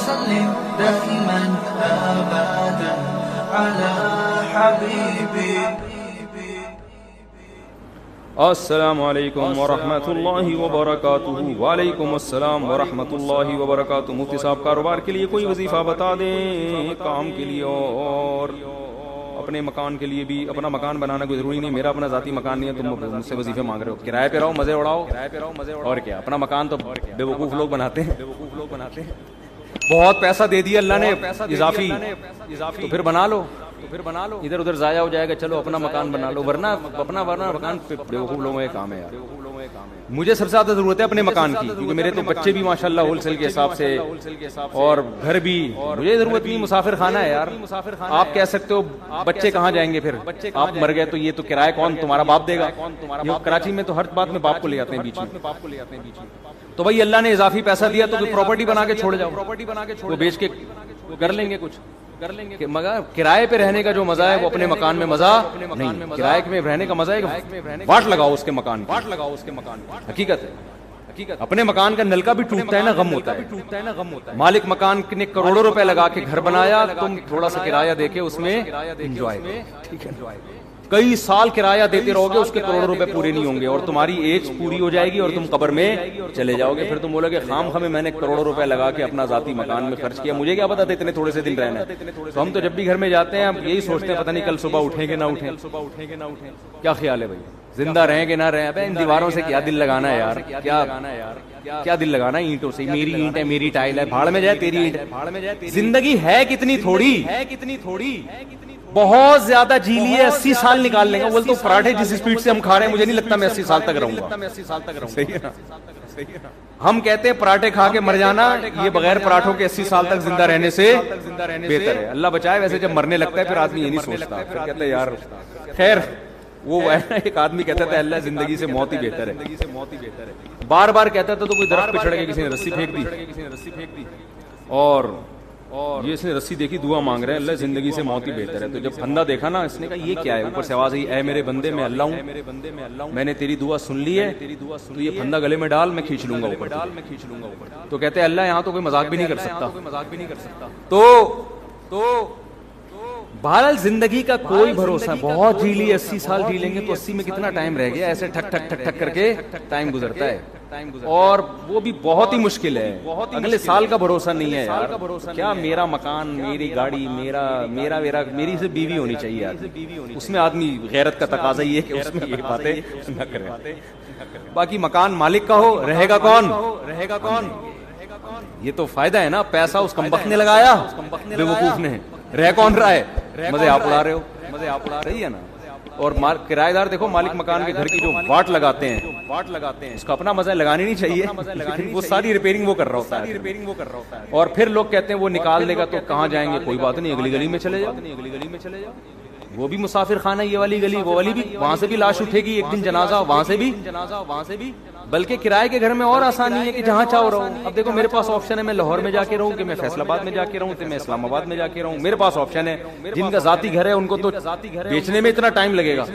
وسلم دائما أبدا على حبيبي. السلام علیکم ورحمۃ اللہ وبرکاتہ. وعلیکم السلام ورحمۃ اللہ وبرکاتہ. مفتی صاحب کاروبار کے لیے کوئی وظیفہ بتا دیں, کام کے لیے اور اپنے مکان کے لیے بھی. اپنا مکان بنانا کوئی ضروری نہیں, میرا اپنا ذاتی مکان نہیں ہے, تم مجھ سے وظیفے مانگ رہے ہو. کرائے پہ رہو, مزے اڑاؤ, اور کیا. اپنا مکان تو بے وقوف لوگ بناتے ہیں. بہت پیسہ دے دیا اللہ نے اضافی, تو پھر بنا لو, ادھر ادھر ضائع ہو جائے گا. چلو اپنا مکان بنا لو, ورنہ مکان بے وقوف لوگوں کا کام ہے یار. مجھے سب سے زیادہ ضرورت ہے اپنے مکان کی, کیونکہ میرے تو بچے بھی ماشاءاللہ ہول سیل کے حساب سے, اور گھر بھی. مجھے ضرورت نہیں, مسافر خانہ ہے یار. آپ کہہ سکتے ہو بچے کہاں جائیں گے, پھر آپ مر گئے تو یہ تو کرایہ کون تمہارا باپ دے گا. کراچی میں تو ہر بات میں باپ کو لے آتے ہیں بیچ میں. تو بھائی اللہ نے اضافی پیسہ دیا تو پراپرٹی بنا کے چھوڑ جاؤ, وہ بیچ کے کر لیں گے کچھ. مگر کرائے پہ رہنے کا جو مزہ ہے وہ اپنے مکان میں مزہ نہیں. کرائے میں رہنے کا مزہ ہے کہ واٹ لگاؤ اس کے مکان, حقیقت ہے. اپنے مکان کا نلکا بھی ٹوٹتا ہے نا, غم ہوتا ہے. مالک مکان نے کروڑوں روپے لگا کے گھر بنایا, تم تھوڑا سا کرایہ دے کے اس میں انجوائے کرو. کئی سال کرایہ دیتے رہو گے, اس کے کروڑوں روپے پورے نہیں ہوں گے, اور تمہاری ایج پوری ہو جائے گی اور تم قبر میں چلے جاؤ گے. پھر تم بولو گے خام خامے میں نے کروڑوں روپے لگا کے اپنا ذاتی مکان میں خرچ کیا, مجھے کیا پتا تھا اتنے تھوڑے سے دن رہنا ہے. تو ہم تو جب بھی گھر میں جاتے ہیں ہم یہی سوچتے ہیں پتہ نہیں کل صبح اٹھیں گے نہ اٹھیں. کیا خیال ہے بھائی, زندہ رہیں گے نہ رہیں. ابے ان دیواروں سے کیا دل لگانا ہے یار, کیا دل لگانا ہے اینٹوں سے. میری اینٹ ہے, میری ٹائل ہے, بھاڑ میں جائے تیری اینٹ ہے. زندگی ہے کتنی تھوڑی, بہت زیادہ جی لیے, 80 سال نکال لیں گے. بولتے پراٹھے جس اسپیڈ سے ہم کھا رہے ہیں مجھے نہیں لگتا میں 80 سال تک رہوں گا. صحیح ہے نا. ہم کہتے ہیں پراٹھے کھا کے مر جانا, یہ بغیر پراٹھوں کے 80 سال تک زندہ رہنے سے بہتر ہے. اللہ بچائے. ویسے جب مرنے لگتا ہے پھر آدمی یہ نہیں سوچتا, پھر کہتے ہیں یار خیر. وہ ایک آدمی کہتا تھا اللہ زندگی سے موت ہی بہتر ہے. بار بار کہتا تھا تو کوئی درخت پہ چڑھ کے کسی نے رسی پھینک دی, اور یہ اس نے رسی دیکھی دعا مانگ رہے ہیں اللہ زندگی سے موت ہی بہتر ہے. تو جب پھندا دیکھا نا, اس نے کہا یہ کیا ہے, اوپر سے آواز آئی اے میرے بندے میں اللہ ہوں, میں نے تیری دعا سن لی ہے, تو یہ پھندا گلے میں ڈال, میں کھینچ لوں گا اوپر. تو کہتے ہیں اللہ یہاں تو کوئی مذاق بھی نہیں کر سکتا. تو بہرحال زندگی کا کوئی بھروسہ. بہت جی لی, 80 سال جی لیں گے تو 80 میں کتنا ٹائم رہ گیا, ایسے ٹھک ٹھک ٹھک ٹھک کر کے ٹائم گزرتا ہے, اور وہ بھی بہت ہی مشکل ہے. اگلے سال کا بھروسہ نہیں ہے یار. کیا میرا مکان, میری گاڑی, میری سے بیوی ہونی چاہیے یار. اس میں آدمی غیرت کا تقاضا یہ ہے کہ اس میں یہ باتیں نہ کرے. باقی مکان مالک کا ہو, رہے گا کون. یہ تو فائدہ ہے نا, پیسہ اس کمبخت نے لگایا, بے وقوف نے. رہ کون رہا ہے, مزے آپ اڑا رہے ہو. صحیح ہے نا. اور کرایہ دار دیکھو مالک مکان کے گھر کی جو واٹ لگاتے ہیں اس کا اپنا مزہ لگانی نہیں چاہیے, لیکن وہ ساری ریپیئرنگ وہ کر رہا ہوتا ہے. اور پھر لوگ کہتے ہیں وہ نکال دے گا تو کہاں جائیں گے, کوئی بات نہیں, اگلی گلی میں چلے جاؤ. وہ بھی مسافر خانہ, یہ والی گلی, وہ والی بھی, وہاں سے بھی لاش اٹھے گی ایک دن, جنازہ وہاں سے بھی. بلکہ کرائے کے گھر میں اور آسانی ہے کہ جہاں چاہو رہو. اب دیکھو میرے پاس آپشن ہے, میں لاہور میں جا کے رہوں, کہ میں فیصل آباد میں جا کے رہوں, کہ میں اسلام آباد میں جا کے رہوں. میرے پاس آپشن ہے. جن کا ذاتی گھر ہے ان کو تو بیچنے میں اتنا ٹائم لگے گا.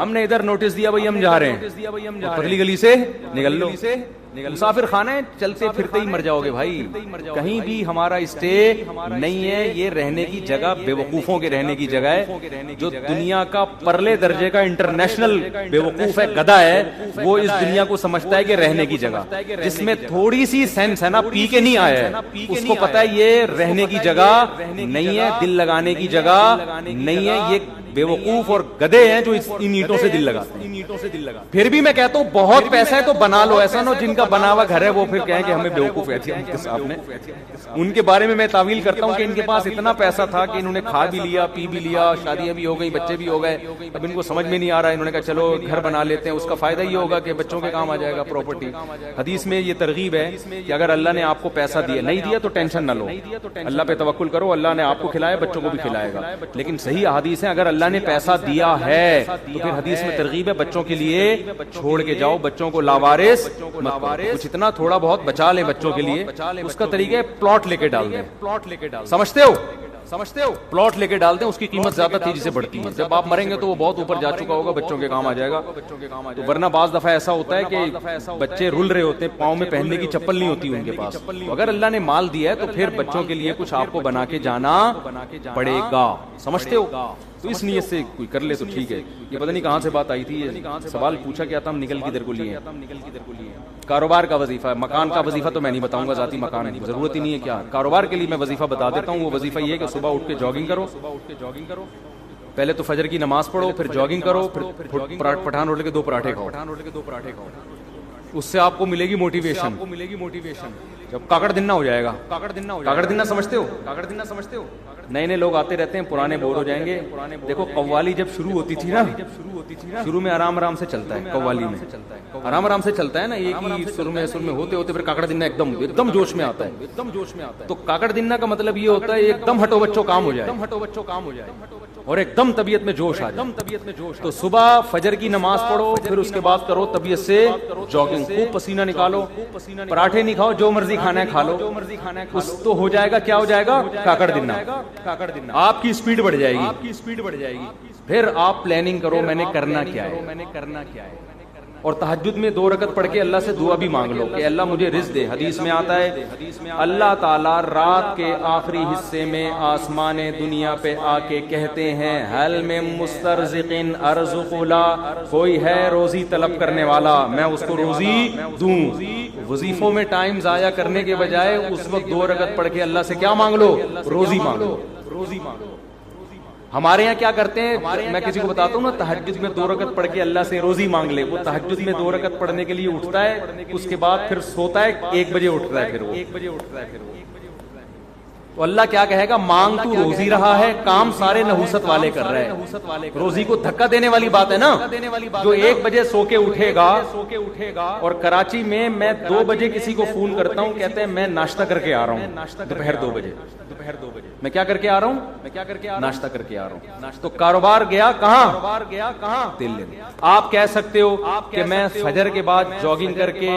ہم نے ادھر نوٹس دیا بھائی ہم جا رہے ہیں, پرلی گلی سے نکل لو. مسافر خانہ ہے, چلتے پھرتے ہی مر جاؤ گے بھائی. کہیں بھی ہمارا اسٹے نہیں ہے. یہ رہنے کی جگہ بے وقوفوں کے رہنے کی جگہ ہے. جو دنیا کا پرلے درجے کا انٹرنیشنل بے وقوف ہے, گدھا ہے, وہ اس دنیا کو سمجھتا ہے کہ رہنے کی جگہ, جس میں تھوڑی سی سینس ہے نا, پی کے نہیں آیا ہے, اس کو پتا ہے یہ رہنے کی جگہ نہیں ہے, دل لگانے کی جگہ نہیں ہے. یہ بے وقوف اور گدھے ہیں جو ان اینٹوں سے دل لگاتے ہیں. پھر بھی میں کہتا ہوں بہت پیسہ ہے تو بنا لو. ایسا نہ ہو جن کا بنا ہوا گھر ہے وہ پھر کہیں کہ ہمیں بے وقوف ہے. ان کے بارے میں تعویل کرتا ہوں کہ ان کے پاس اتنا پیسہ تھا کہ انہوں نے کھا بھی لیا, پی بھی لیا, شادیاں بھی ہو گئی, بچے بھی ہو گئے. اب ان کو سمجھ میں نہیں آ رہا, انہوں نے کہا چلو گھر بنا لیتے ہیں. اس کا فائدہ یہ ہوگا کہ بچوں کے کام آ جائے گا پراپرٹی. حدیث میں یہ ترغیب ہے کہ اگر اللہ نے آپ کو پیسہ دیا, نہیں دیا تو ٹینشن نہ لو, اللہ پہ توکل کرو, اللہ نے آپ کو کھلایا, بچوں کو بھی کھلائے گا. لیکن صحیح حدیث ہے اگر اللہ نے پیسہ دیا ہے تو پھر حدیث میں ترغیب ہے بچوں کے لیے چھوڑ کے جاؤ, بچوں کو لاوارث مت کرو. کچھ اتنا تھوڑا بہت بچا لیں بچوں کے لیے. اس کا طریقہ ہے پلاٹ لے کے ڈال دیں. سمجھتے ہو سمجھتے ہو؟ پلاٹ لے کے ڈالتے ہیں، اس کی قیمت زیادہ تیزی سے بڑھتی ہے، جب آپ مریں گے تو وہ بہت اوپر جا چکا ہوگا، بچوں کے کام آ جائے گا. تو ورنہ بعض دفعہ ایسا ہوتا ہے کہ بچے رول رہے ہوتے ہیں، پاؤں میں پہننے کی چپل نہیں ہوتی ان کے پاس، تو اگر اللہ نے مال دیا ہے تو پھر بچوں کے لیے کچھ آپ کو بنا کے جانا پڑے گا. سمجھتے ہو؟ تو اس نیت سے کوئی کر لے تو ٹھیک ہے. یہ پتہ نہیں کہاں سے بات آئی تھی، یہ سوال پوچھا کیا تھا، ہم نکل کدھر کو لیے. کاروبار کا وظیفہ، مکان کا وظیفہ تو میں نہیں بتاؤں گا، ذاتی مکان کی ضرورت ہی نہیں ہے. کیا کاروبار کے لیے میں وظیفہ بتا دیتا ہوں. وہ وظیفہ یہ ہے کہ صبح اٹھ کے جاگنگ کرو. پہلے تو فجر کی نماز پڑھو، پھر جاگنگ کرو، پھر پٹھان روٹی کے 2 پراٹھے کھاؤ. اس سے آپ کو ملے گی موٹیویشن. جب کاکڑ دن نہ ہو جائے گا. کاکڑ دن نہ سمجھتے ہو؟ نئے نئے لوگ آتے رہتے ہیں، پرانے بور ہو جائیں گے. دیکھو قوالی جب شروع ہوتی تھی نا، شروع میں آرام سے چلتا ہے، قوالی میں آرام سے چلتا ہے نا، ایک ہی سر میں ہوتے پھر کاکڑ دن ایک دم جوش میں آتا ہے. تو کاکڑ دن کا مطلب یہ ہوتا ہے ایک دم ہٹو بچوں کام ہو جائے اور ایک دم طبیعت میں جوش آ جائے. تو صبح فجر کی نماز پڑھو، پھر اس کے بعد کرو طبیعت سے جاگنگ، خوب پسینہ نکالو. پراٹھے نہیں کھاؤ، جو مرضی کھانا ہے کھا لو. اس تو ہو جائے گا، کیا ہو جائے گا؟ کاکڑ دن. آپ کی اسپیڈ بڑھ جائے گی. پھر آپ پلاننگ کرو میں نے کرنا کیا ہے. اور تہجد میں 2 رکعت پڑھ کے اللہ سے دعا بھی مانگ لو کہ اللہ مجھے رزق دے. حدیث میں آتا ہے اللہ تعالیٰ رات کے آخری حصے میں آسمان دنیا پہ آ کے کہتے ہیں حل میں مسترزقن ارزق لا، کوئی ہے روزی طلب کرنے والا میں اس کو روزی دوں. وظیفوں میں ٹائم ضائع کرنے کے بجائے اس وقت 2 رکعت پڑھ کے اللہ سے کیا مانگ لو؟ روزی مانگو. ہمارے یہاں کیا کرتے ہیں، میں کسی کو بتاتا ہوں نا تہجد میں 2 رکعت پڑھ کے اللہ سے روزی مانگ لے. وہ تہجد میں 2 رکعت پڑھنے کے لیے اٹھتا ہے، اس کے بعد پھر سوتا ہے، 1 بجے اٹھتا ہے. پھر تو اللہ کیا کہے گا، مانگ تو روزی رہا ہے، کام سارے نحوست والے کر رہے ہیں. روزی کو دھکا دینے والی بات ہے نا. جو 1 بجے سو کے اٹھے گا اور کراچی میں 2 بجے کسی کو فون کرتا ہوں، کہتے ہیں میں ناشتہ کر کے آ رہا ہوں دوپہر 2 بجے. میں کیا کر کے آ رہا ہوں؟ ناشتہ کر کے آ رہا ہوں. تو کاروبار گیا کہاں؟ دل. آپ کہہ سکتے ہو کہ میں فجر کے بعد جاگنگ کر کے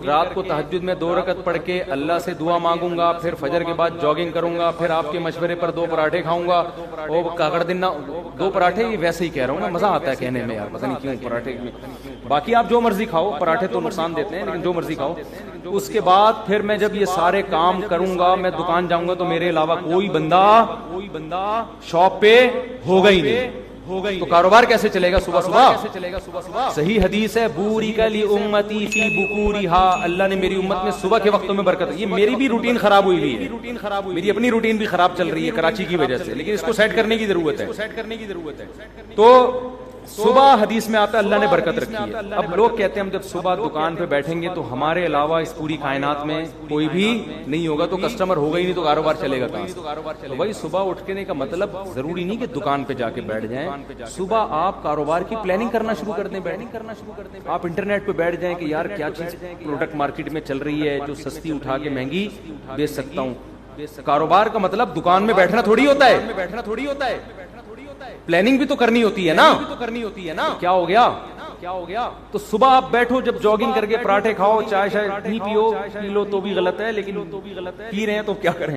رات کو تہجد میں 2 رکعت پڑھ کے اللہ سے دعا مانگوں گا، پھر فجر کے بعد جاگنگ کروں گا، پھر آپ کے مشورے پر 2 پراٹھے کھاؤں گا. وہ کاکڑ دن 2 پراٹھے، یہ ویسے ہی کہہ رہا ہوں نا، مزہ آتا ہے کہنے میں یار، پتہ نہیں کیوں پراٹھے. باقی آپ جو مرضی کھاؤ، پراٹھے تو نقصان دیتے ہیں لیکن جو مرضی کھاؤ. اس کے بعد پھر میں جب یہ سارے کام کروں گا، میں دکان جاؤں گا تو میرے علاوہ کوئی بندہ شاپ پہ ہوگا ہی نہیں. تو کاروبار کیسے چلے گا صبح؟ صحیح حدیث ہے بورک لامتی فی بکورہا، اللہ نے میری امت میں صبح کے وقتوں میں برکت. یہ میری بھی روٹین خراب ہوئی ہے، میری اپنی روٹین بھی خراب چل رہی ہے کراچی کی وجہ سے، لیکن اس کو سیٹ کرنے کی ضرورت ہے. تو صبح حدیث میں آتا ہے اللہ نے برکت رکھی ہے. اب لوگ کہتے ہیں ہم جب صبح دکان پہ بیٹھیں گے تو ہمارے علاوہ اس پوری کائنات میں کوئی بھی نہیں ہوگا، تو کسٹمر ہوگا ہی نہیں، تو کاروبار چلے گا کہاں سے؟ تو بھائی صبح اٹھنے کا مطلب ضروری نہیں کہ دکان پہ جا کے بیٹھ جائیں. صبح آپ کاروبار کی پلاننگ کرنا شروع کر دیں. آپ انٹرنیٹ پہ بیٹھ جائیں کہ یار کیا چیز پروڈکٹ مارکیٹ میں چل رہی ہے جو سستی اٹھا کے مہنگی بیچ سکتا ہوں. کاروبار کا مطلب دکان میں بیٹھنا تھوڑی ہوتا ہے، پلاننگ بھی تو کرنی ہوتی ہے نا. کیا ہو گیا؟ تو صبح آپ بیٹھو، جب جاگنگ کر کے پراٹھے کھاؤ، چائے نہیں پی لو تو بھی غلط ہے، لیکن پی رہے ہیں تو کیا کریں.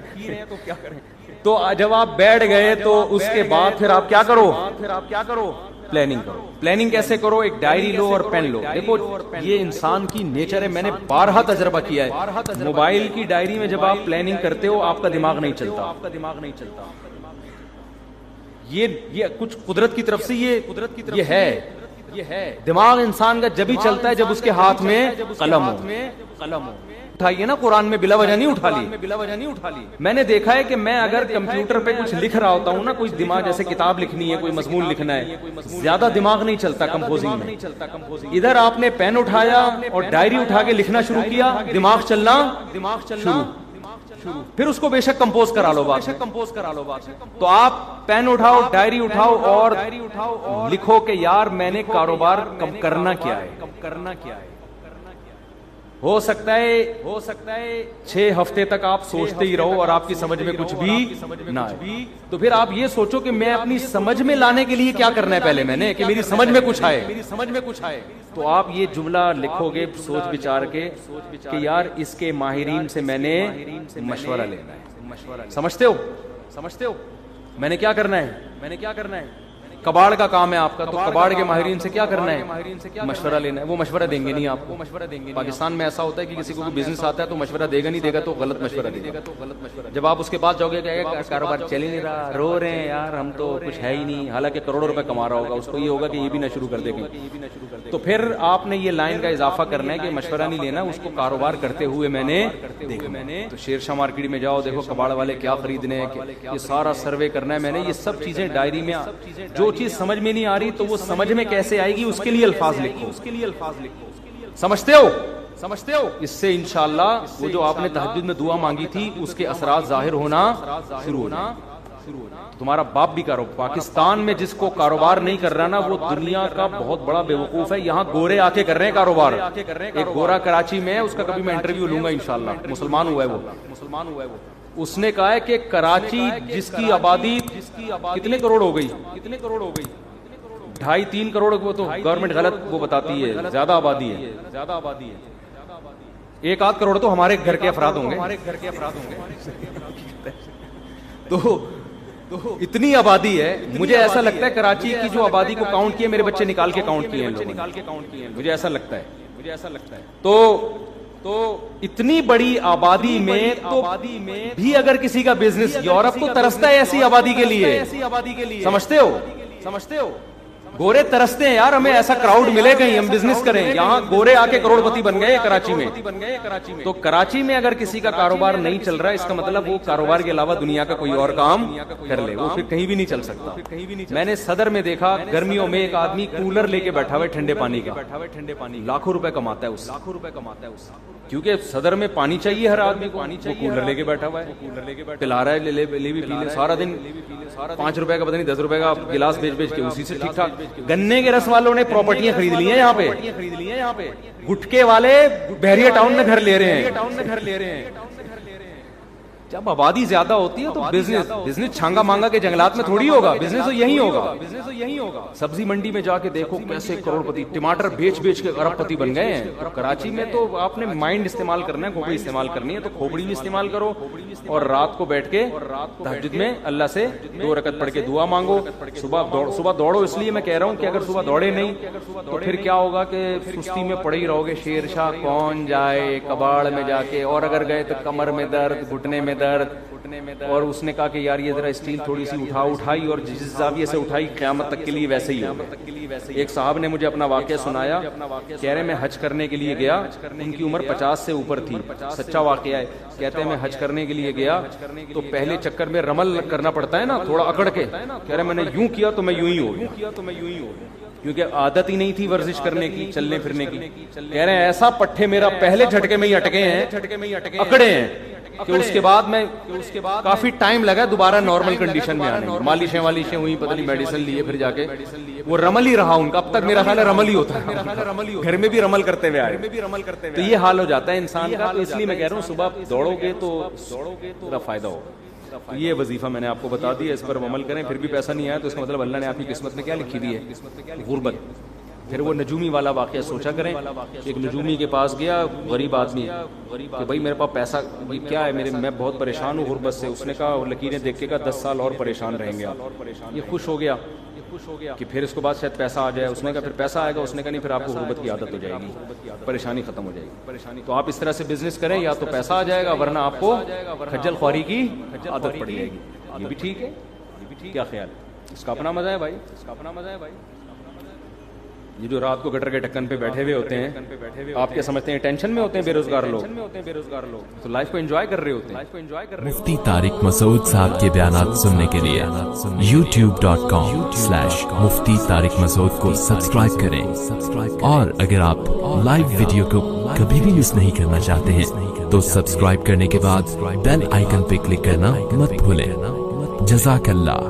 تو جب آپ بیٹھ گئے تو اس کے بعد پھر آپ کیا کرو؟ پلاننگ کرو. پلاننگ کیسے کرو؟ ایک ڈائری لو اور پین لو. دیکھو یہ انسان کی نیچر ہے، میں نے بارہا تجربہ کیا ہے. موبائل کی ڈائری میں جب آپ پلاننگ کرتے ہو آپ کا دماغ نہیں چلتا. یہ کچھ قدرت کی طرف سے یہ ہے. دماغ انسان کا جب ہی چلتا ہے جب اس کے ہاتھ میں قلم ہو. اٹھائیے نا، قرآن میں بلا وجہ نہیں اٹھا لی. میں نے دیکھا ہے کہ میں اگر کمپیوٹر پہ کچھ لکھ رہا ہوتا ہوں نا، کوئی دماغ جیسے کتاب لکھنی ہے، کوئی مضمون لکھنا ہے، زیادہ دماغ نہیں چلتا کمپوزنگ میں. ادھر آپ نے پین اٹھایا اور ڈائری اٹھا کے لکھنا شروع کیا، دماغ چلنا شروع. پھر اس کو بے شک کمپوز کرا لو بات. تو آپ پین اٹھاؤ، ڈائری اٹھاؤ اور لکھو کہ یار میں نے کاروبار کرنا کیا ہے. ہو سکتا ہے 6 ہفتے تک آپ سوچتے ہی رہو اور آپ کی سمجھ میں کچھ بھی نہ آئے. تو پھر آپ یہ سوچو کہ میں اپنی سمجھ میں لانے کے لیے کیا کرنا ہے پہلے میں نے، کہ میری سمجھ میں کچھ آئے. تو آپ یہ جملہ لکھو گے سوچ بچار کے کہ یار اس کے ماہرین سے میں نے مشورہ لینا ہے. سمجھتے ہو؟ میں نے کیا کرنا ہے کباڑ کا کام ہے آپ کا, تو کباڑ کے ماہرین سے کیا کرنا ہے, مشورہ لینا ہے. وہ مشورہ دیں گے نہیں آپ کو. پاکستان میں ایسا ہوتا ہے کہ کسی کو بزنس آتا ہے تو مشورہ دے گا نہیں, دے گا تو غلط مشورہ دے گا. جب آپ اس کے پاس جاؤ گے کہ کاروبار چل ہی نہیں رہا, رو رہے ہیں یار ہم تو کچھ ہے ہی نہیں, حالانکہ کروڑوں روپے کما رہا ہوگا, اس کو یہ ہوگا کہ یہ بھی نہ شروع کر دے گا. تو پھر آپ نے یہ لائن کا اضافہ کرنا ہے کہ مشورہ نہیں لینا, اس کو کاروبار کرتے ہوئے میں نے تو شیر شاہ مارکیٹ میں جاؤ, دیکھو کباڑ والے کیا خریدنے, یہ سارا سروے کرنا ہے میں نے. یہ سب چیزیں ڈائری میں, جو چیز سمجھ میں نہیں آ رہی تو وہ سمجھ میں کیسے آئے گی اس کے لیے الفاظ لکھو. سمجھتے ہو, اس سے انشاءاللہ وہ جو آپ نے تہجد میں دعا مانگی تھی اس کے اثرات ظاہر ہونا شروع ہونا. تمہارا باپ بھی کاروبار, پاکستان میں جس کو کاروبار نہیں کر رہا نا وہ دنیا کا بہت بڑا بیوقوف ہے. یہاں گورے آ کے کر رہے ہیں کاروبار. ایک گورا کراچی میں ہے, اس کا کبھی میں انٹرویو لوں گا انشاءاللہ, مسلمان ہوا ہے وہ. اس نے کہا ہے کہ کراچی جس کی آبادی کتنے کروڑ ہو گئی, 2.5-3 کروڑ, وہ تو گورنمنٹ غلط وہ بتاتی ہے, زیادہ آبادی ہے. 1-8 کروڑ تو ہمارے گھر کے افراد ہوں گے. تو اتنی آبادی ہے. مجھے ایسا لگتا ہے کراچی کی جو آبادی کو کاؤنٹ کیے, میرے بچے نکال کے کاؤنٹ کیے ہیں, مجھے ایسا لگتا ہے. تو اتنی بڑی آبادی میں تو بھی اگر کسی کا بزنس, یورپ تو ترستا ہے ایسی آبادی کے لیے, سمجھتے ہو, گورے ترستے ہیں یار ہمیں ایسا کراؤڈ ملے کہیں ہم بزنس کریں. یہاں گورے آ کے کروڑ پتی بن گئے کراچی میں. تو کراچی میں اگر کسی کا کاروبار نہیں چل رہا, اس کا مطلب وہ کاروبار کے علاوہ دنیا کا کوئی اور کام کر لے, وہ پھر کہیں بھی نہیں چل سکتا. میں نے صدر میں دیکھا گرمیوں میں ایک آدمی کولر لے کے بیٹھا ہوا ہے ٹھنڈے پانی کا, لاکھوں روپے کماتا ہے اس, کیونکہ صدر میں پانی چاہیے ہر آدمی کو, وہ کولر لے کے بیٹھا ہوا ہے, پلا رہا ہے, لے بھی پی لے سارا دن. 5 روپے کا پتہ نہیں 10 روپے کا گلاس بیچ کے اسی سے ٹھیک ٹھاک. گنے کے رس والوں نے پراپرٹیاں خرید لی ہیں یہاں پہ, گٹکے والے بحریہ ٹاؤن میں گھر لے رہے ہیں. جب آبادی زیادہ ہوتی ہے تو بزنس چھانگا مانگا کے جنگلات میں تھوڑی ہوگا, بزنس تو یہی ہوگا. سبزی منڈی میں جا کے دیکھو کیسے کروڑ پتی, ٹماٹر بیچ کے ارب پتی بن گئے ہیں. کراچی میں تو آپ نے مائنڈ استعمال کرنا ہے, کھوپڑی استعمال کرنی ہے تو کھوپڑی بھی استعمال کرو, اور رات کو بیٹھ کے تہجد میں اللہ سے 2 رکعت پڑھ کے دعا مانگو. صبح دوڑو, اس لیے میں کہہ رہا ہوں کہ اگر صبح دوڑے نہیں تو پھر کیا ہوگا کہ سستی میں پڑے ہی رہو گے. شیر شاہ کون جائے کباڑ میں جا کے, اور اگر گئے تو کمر میں درد, گھٹنے میں درد. اور اس نے کہا کہ یار یہ ذرا اسٹیل تھوڑی سی اٹھائی, اور جس زاویے سے اٹھائی قیامت تک کے لیے ویسے ہی ہوگا. ایک صاحب نے مجھے اپنا واقعہ سنایا, کہہ رہے میں حج کرنے کے لیے گیا, ان کی عمر 50 سے اوپر تھی, سچا واقعہ ہے. کہتے ہیں میں حج کرنے کے لیے گیا تو پہلے چکر میں رمل کرنا پڑتا ہے نا تھوڑا اکڑ کے, کہہ رہے میں نے یوں کیا تو میں یوں ہی ہو گیا, کیونکہ عادت ہی نہیں تھی ورزش کرنے کی, چلنے پھرنے کی. کہہ رہے ہیں ایسا پٹھے میرا پہلے جھٹکے میں ہی اٹکے ہیں, اکڑے ہیں, کہ اس کے بعد کافی ٹائم لگا دوبارہ نارمل کنڈیشن میں آنے میں. مالشیں ہوئی, پتہ نہیں میڈیسن لیے, پھر جا کے وہ رمل ہی رہا ان کا. اب تک میرا خیال ہے رمل ہی ہوتا ہے, گھر میں بھی رمل کرتے ہوئے آئے, تو یہ حال ہو جاتا ہے انسان کا. تو اس لیے میں کہہ رہا ہوں صبح دوڑو گے تو ذرا فائدہ ہوگا. یہ وظیفہ میں نے آپ کو بتا دیا, اس پر عمل کریں. پھر بھی پیسہ نہیں آیا تو اس کا مطلب اللہ نے آپ کی قسمت میں کیا لکھی دی ہے, غربت. پھر وہ نجومی والا واقعہ سوچا کریں. ایک نجومی کے پاس گیا غریب آدمی کہ بھائی میرے پاس پیسہ کیا ہے, میں بہت پریشان ہوں غربت سے. اس نے کہا, لکیریں دیکھ کے کہا 10 سال اور پریشان رہیں گے آپ. یہ خوش ہو گیا کہ پھر اس کے بعد شاید پیسہ آ جائے. اس نے کہا پھر پیسہ آئے گا. اس نے کہا نہیں, پھر آپ کو غربت کی عادت ہو جائے گی, پریشانی ختم ہو جائے گی. تو آپ اس طرح سے بزنس کریں, یا تو پیسہ آ جائے گا ورنہ آپ کو خجل خواری کی عادت پڑ جائے گی. یہ بھی ٹھیک ہے, کیا خیال ہے؟ اس کا اپنا مزہ ہے بھائی. یہ جو رات کو گٹر کے ڈھکن پہ بیٹھے ہوئے ہوتے ہیں, آپ کیا سمجھتے ہیں ٹینشن میں ہوتے ہیں بے روزگار لوگ؟ تو لائف کو انجوائے کر رہے ہوتے ہیں. مفتی طارق مسعود صاحب کے بیانات سننے کے لیے youtube.com/مفتی طارق مسعود کو سبسکرائب کریں, اور اگر آپ لائیو ویڈیو کو کبھی بھی مس نہیں کرنا چاہتے ہیں تو سبسکرائب کرنے کے بعد بیل آئیکن پہ کلک کرنا مت بھولیں. جزاک اللہ.